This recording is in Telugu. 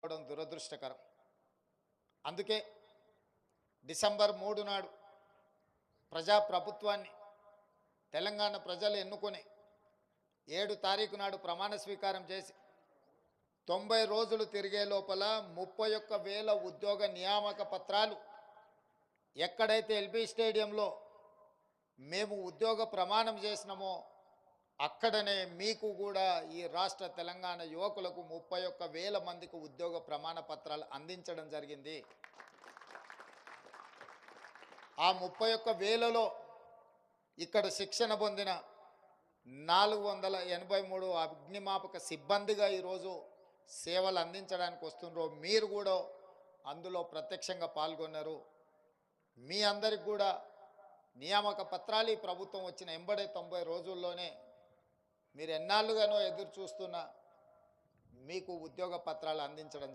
అవడం దురదృష్టకరం. అందుకే డిసెంబర్ 3 నాడు ప్రజాప్రభుత్వాన్ని తెలంగాణ ప్రజలు ఎన్నుకొని 7 తారీఖు నాడు ప్రమాణ స్వీకారం చేసి 90 రోజులు తిరిగే లోపల 31,000 ఉద్యోగ నియామక పత్రాలు ఎక్కడైతే ఎల్బీ స్టేడియంలో మేము ఉద్యోగ ప్రమాణం చేసినామో అక్కడనే మీకు కూడా ఈ రాష్ట్ర తెలంగాణ యువకులకు 31,000 మందికి ఉద్యోగ ప్రమాణ పత్రాలు అందించడం జరిగింది. ఆ 31,000లో ఇక్కడ శిక్షణ పొందిన 483 అగ్నిమాపక సిబ్బందిగా ఈరోజు సేవలు అందించడానికి వస్తున్నారు. మీరు కూడా అందులో ప్రత్యక్షంగా పాల్గొన్నారు. మీ అందరికి కూడా నియామక పత్రాలు ఈ ప్రభుత్వం వచ్చిన ఎంబడే 90 రోజుల్లోనే మీరు ఎన్నాళ్ళుగానో ఎదురు చూస్తున్న మీకు ఉద్యోగ పత్రాలు అందించడం